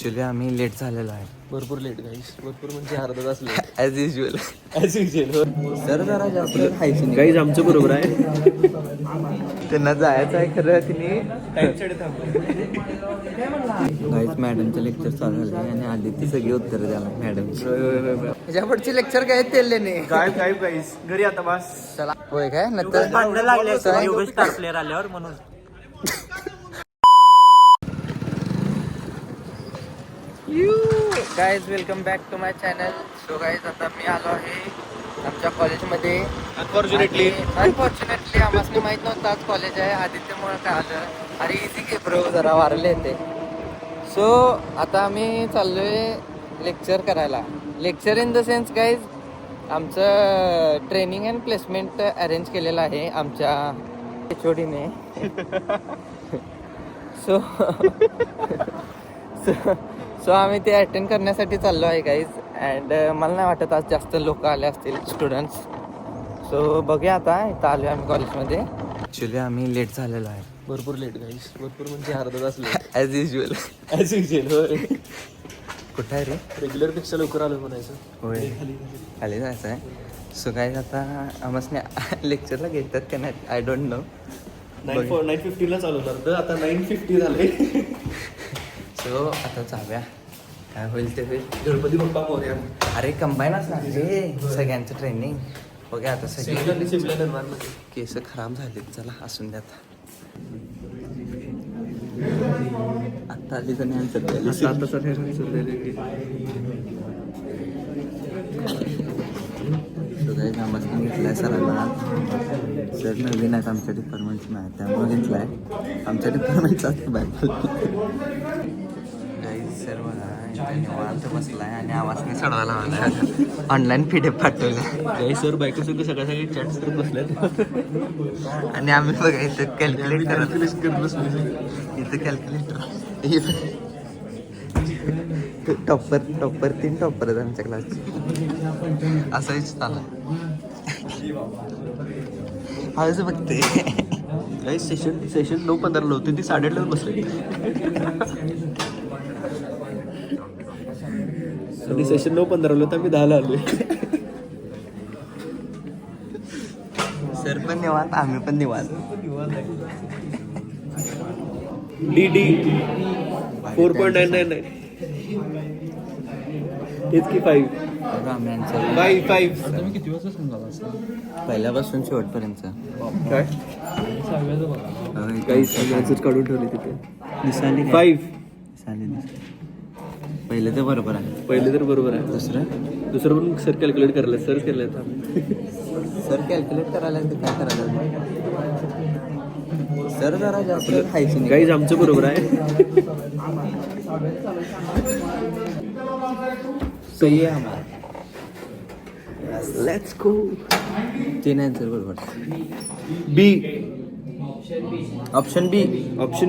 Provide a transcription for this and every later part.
Actually आम्ही late झालेलो आहे. भरपूर लेट गाईस, भरपूर म्हणजे अर्धा तास late as usual. As usual. Sir जरा जास्त हायसिनिक गाईज आमचं बरोबर आहे. त्यांना जायचं आहे खरं तिने टाईमसाठी थांबलं. गाईज मॅडमचं लेक्चर चालू झालं आणि आधी ती सगळी उत्तरं द्याला मॅडम. ह्याच्या पुढचे लेक्चर काय तेल नाही काय काय गाईस घरी आता बस. चला होय काय नंतर भांडण लागले स्टार प्लेअर आल्यावर म्हणून. Guys welcome back to my channel. So guys आता मी आलो आहे आमच्या कॉलेजमध्ये. अनफॉर्च्युनेटली आम्हाला माहित नव्हतं आज कॉलेज आहे. आदित्यमुळे काय आलं अरे इझी घे ब्रो जरा वारले येते. सो आता आम्ही चाललोय लेक्चर करायला. Lecture in the sense guys आमचं ट्रेनिंग अँड प्लेसमेंट अरेंज केलेलं आहे आमच्या HODने. सो आम्ही ते अटेंड करण्यासाठी चाललो आहे गाईज. अँड मला नाही वाटत आज जास्त लोक आले असतील स्टुडंट्स. सो बघूया आता इथं आलो आम्ही कॉलेजमध्ये. ॲक्च्युली आम्ही लेट झालेलो आहे. भरपूर लेट गाईस, भरपूर म्हणजे अर्धा तास late as usual. As usual. होय, कुठं आहे रे? रेग्युलर पेक्षा लवकर आलो म्हणायचं. होय खाली जायचं आहे. सो गाईज आता आम्हाला लेक्चरला घेतात का नाही आय डोंट नो. 9:50 चालू होणार तर आता 9:50 झाले. सो आता जाऊया काय होईल ते होईल. गणपती बाप्पा मोरया. अरे कंबाईन असणार रे सगळ्यांचं ट्रेनिंग. बघा आता सगळे सिमला केस खराब झालेत. चला असून द्या आता आली तर नाही आम्हाला घेतलाय सरांना. सर नवीन आहेत आमच्या डिपार्टमेंटचं नाही त्यामुळे घेतलाय. आमच्या डिपार्टमेंटचा बॅग सर बघा निवांत बसलाय आणि आवाजने चढवायला हवा. ऑनलाईन PDF पाठवलं. काही सर बायको सगळं सगळ्या चॅट्स करत बसल्यात आणि आम्ही बघा इथं कॅल्क्युलेट करत बसले. इथं कॅल्क्युलेटर टॉपर 3 टॉपर आहेत आमच्या क्लासचे. असाच चाला हळूच बघते. काही सेशन 9:15 होते ती 8:30 बसले. आणि सेशन 9:15 होतं आम्ही 10 आलोय. सर पण निवांत आम्ही पण निवांत. DD 4.999 तेच की 5 तुम्ही किती वाजता सांगाल पहिल्यापासून शेवटपर्यंत काय काही आन्सर काढून ठेवले तिथे. दिसाली 5 पहिलं तर बरोबर आहे. पहिले तर बरोबर आहे. दुसरं पण सर कॅल्क्युलेट करायला सर केलं. सर कॅल्क्युलेट करायला ते काय करायला सर जरा जास्त खायची गाईज आमचं बरोबर आहे. सही आहे आम्हाला. Let's go. 3 आन्सर बरोबर. B option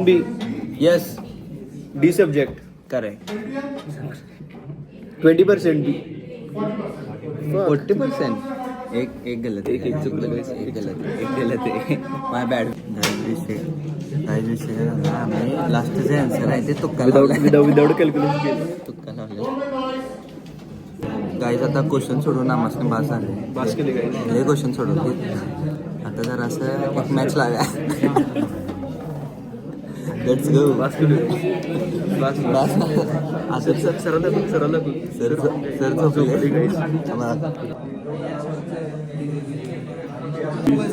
B yes D subject correct. 20% B 40%. एक गलत एक चुकलं. एक गलत आहे. माय बॅड. काही विषय आम्ही लास्टचे आन्सर आहे ते तुक्का विदाउट कॅल्क्युलेशन केलं. तुक्का लावले. गाईज आता क्वेश्चन सोडून आम्हाला बास झाले. पास केले गाईज. हे क्वेश्चन सोडवले. आता जरा असं एक मॅच लाव्या. Let's go. पास केले. पास असं सरळ सर झोपले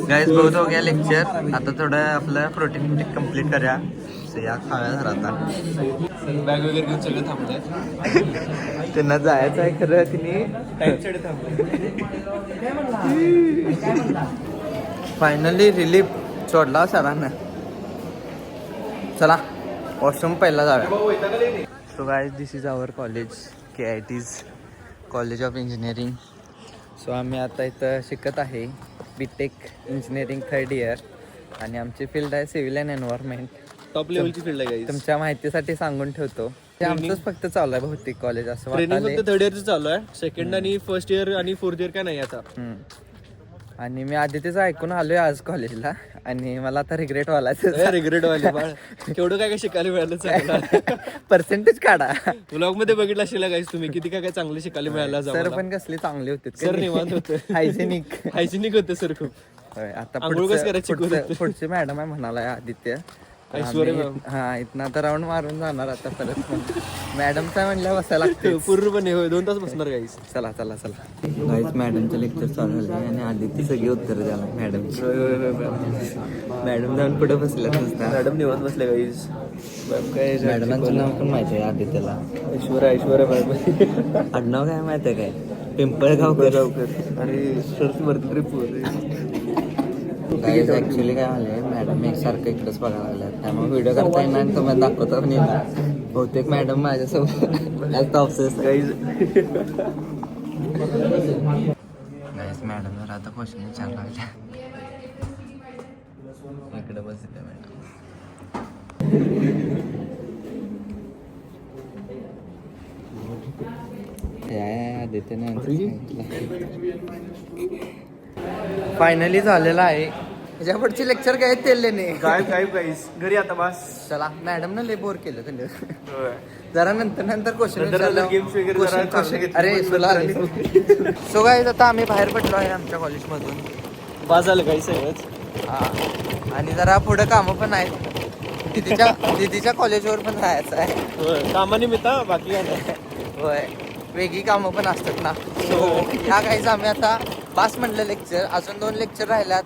गाईज बहुत हो गया लेक्चर. आता थोडं आपलं प्रोटीन कंप्लीट करूया. या खाव्या जरा आता. बॅग वगैरे घेऊन सगळं थांबले. त्यांना जायचं आहे खरं तिने टाईमसाठी थांबले. फायनली रिलीफ सोडला सरांना. चला वॉशरूम पहिला जाऊया. So guys this is our college KIT's college of engineering. सो आम्ही आता इथं शिकत आहे BTech इंजिनिअरिंग 3rd इयर आणि आमची फील्ड आहे सिव्हिल अँड एन्व्हायरमेंट. टॉप लेवलची फील्ड आहे गाईज. तुमच्या माहितीसाठी सांगून ठेवतो ते आमचंच फक्त चालू आहे बहुतेक कॉलेज असं ट्रेनिंग वाटतं. फक्त 3rd इयरचं चालू आहे. 2nd आणि 1st इयर आणि 4th इयर काय नाही आता. आणि मी आदित्यचं ऐकून आलोय आज कॉलेजला आणि मला आता रिग्रेट व्हायला रिग्रेट व्हायला बाळ केवढं काय काय शिकायला मिळालं चांगलं. पर्सेंटेज काढा. ब्लॉग मध्ये बघितलं असेल गाईस तुम्ही किती काय काय चांगलं शिकायला मिळालं. सर पण कसले चांगले होते सर निवांत होतं. हायजेनिक होतं सर खूप. आता आंघोळ करायची पुढचे मॅडम आहे म्हणाला आदित्य. हा इथनं आता राऊंड मारून जाणार आता परत. मॅडमचा म्हणल्या बसायला लागते पूर्णपणे 2 तास बसणार गाईस. चला चला चला गाईस मॅडमचं लेक्चर चालू झालं आणि आदित्य सगळी उत्तर द्याला मॅडम. मॅडम जाऊन पुढे बसल्या. मॅडम निवांत बसले गाईस. मॅडमांचं नाव पण माहिती आहे आदित्यला. ऐश्वर्या मॅडम. आडनाव काय माहिती आहे काय? पिंपळगावकर. आणि शर्ट वरती ट्रिप गाईज ऍक्च्युली काय झालंय मॅडम एकसारखं इकडेच बघायला लागल्यात त्यामुळे व्हिडिओ करता येणार आणि तुम्हाला दाखवता पण येणार. बहुतेक मॅडम माझ्यासोबत ऑब्सेस. गाईज मॅडम जर आता क्वेश्चन विचारला लागल्या. इकडे बसले मॅडम. फायनली झालेला आहे. ह्याच्या पुढची लेक्चर काय तेलले नाही काय गाईस घरी आता बस. चला मॅडम ना लय बोर केलं त्यांनी. जरा नंतर क्वेश्चन अरे सो गाईज आता आम्ही बाहेर पडलो आहे आमच्या कॉलेजमधून. पास झालं काही सगळंच. हा आणि जरा पुढे कामं पण आहेत. दीदीच्या कॉलेजवर पण जायचं आहे कामानिमित्त. बाकी काय नाही. होय वेगळी कामं पण असतात ना. सो ह्या गाईज आम्ही आता पास म्हणलं लेक्चर. अजून 2 लेक्चर राहिल्यात.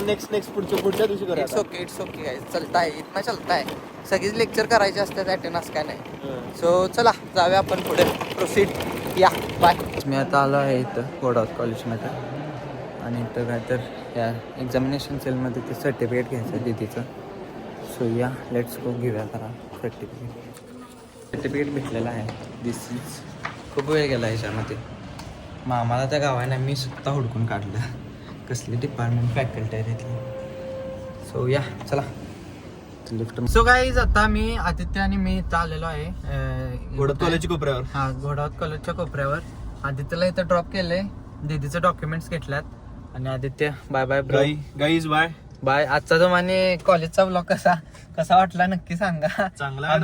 नेक्स्ट पुढच्या दिवशी करा. इट्स ओके गाईज चलताय इथनं चलताय. सगळीच लेक्चर करायचे असतात अटेंडन्स काय नाही. सो चला जाऊया आपण पुढे प्रोसीड. या बाय. मी आता आलो आहे इथं गोडावत कॉलेजमध्ये आणि इथं काय तर या एक्झामिनेशन सेलमध्ये ते सर्टिफिकेट घ्यायचं आहे दीदीचं. सो या लेट्स गो घेऊया करा सर्टिफिकेट भेटलेलं आहे. दिस इज खूप वेळ गेला ह्याच्यामध्ये. मग आम्हाला त्या गावाने मी स्वतः हुडकून काढलं कसली डिपार्टमेंट फॅकल्टी आहे तिथली. सो या चला लिफ्ट. सो गाईज आता मी आदित्य आणि मी इथं आलेलो आहे घोडावत कॉलेजच्या कोपऱ्यावर. हा घोडावत कॉलेजच्या कोपऱ्यावर. आदित्यला इथं ड्रॉप केलंय. दीदीचं डॉक्युमेंट्स घेतल्यात आणि Aditya bye bye bro. Guys bye bye. आजचा जो माने कॉलेजचा ब्लॉग कसा वाटला नक्की सांगा. चांगला.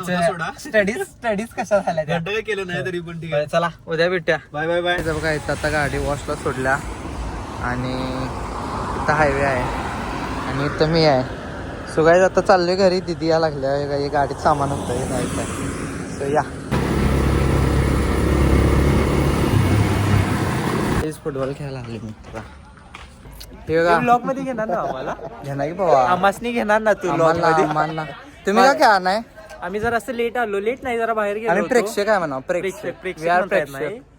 स्टडीज कशा झाल्या काय केलं नाही तरी पण ठीक आहे. चला उद्या भेटूया. Bye bye bye. बघा इथं आता गाडी वॉशला सोडल्या आणि इथं हायवे आहे आणि इथं मी आहे. सो गाईज आता चाललोय घरी. दीदी या लागल्या गाडीत सामान होतं जायचं. सो या फुटबॉल खेळायला लागले मित्र. ब्लॉग मध्ये घेणार ना आम्हाला. घेणार की बाबा आम्हासनी घेणार ना तू. आम्हाला तुम्ही का खेळा नाही. आम्ही जरा असं लेट आलो. लेट नाही जरा बाहेर गेलो. आम्ही प्रेक्षक आहे म्हणा. प्रेक्षक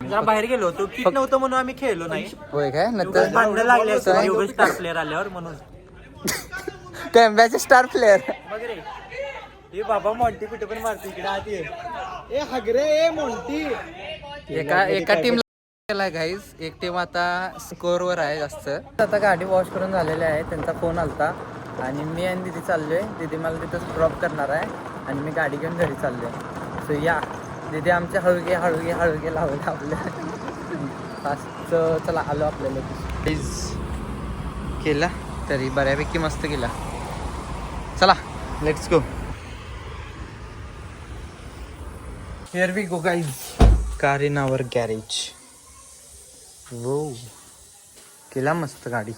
जरा बाहेर गेलो होतो. किट नव्हतं म्हणून आम्ही खेळलो नाही. होय काय नंतर भांडणं लागले स्टार प्लेअर आल्यावर म्हणून. टेंब्याचे स्टार प्लेअर. बघ रे हे बाबा मॉन्टी कुठे पण मारते इकडे आत ये. ए हगरे ए मॉन्टी. एका टीमला केलाय गाईज. एक टीम आता स्कोअरवर आहे जास्त. आता गाडी वॉश करून झालेली आहे. त्यांचा फोन आलता आणि मी आणि दीदी चाललोय. दीदी मला तिथं ड्रॉप करणार आहे आणि मी गाडी घेऊन घरी चाललोय. सो या दीदी आमच्या हळूगे लावलं आपल्या फास्ट. चला आलो आपल्याला गाईज. केला तरी बऱ्यापैकी मस्त केला. चला let's go. Here we go guys. Car in our garage. वो केला मस्त गाडी.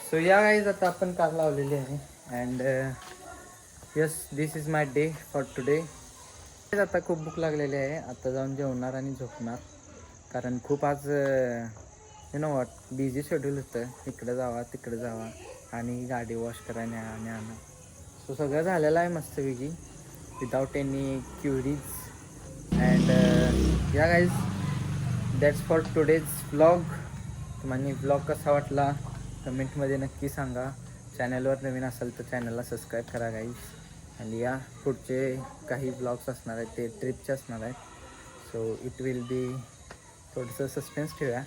सो या गाईज आता आपण कार लावलेली आहे and yes this is my day for today. आता खूप भूक लागलेली आहे. आता जाऊन जेवणार आणि झोपणार कारण खूप आज you know what busy schedule होतं. इकडे जावा तिकडे जावा आणि गाडी वॉश करायला आणि आणा. सो सगळं झालेलं आहे मस्तपैकी विदाउट एनी क्युरीज अँड या guys that's for today's vlog. तुम्हाला व्लॉग कसा वाटला कमेंटमध्ये नक्की सांगा. चॅनलवर नवीन असाल तर चॅनलला सबस्क्राईब करा गाईज. आणि या पुढचे काही ब्लॉग्स असणार आहेत ते ट्रिपचे असणार आहेत. सो इट विल बी थोडंसं सस्पेन्स ठेवूया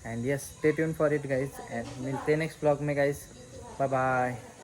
and yes stay tuned for it guys. And मिलते नेक्स्ट ब्लॉग में गाईज. Bye bye.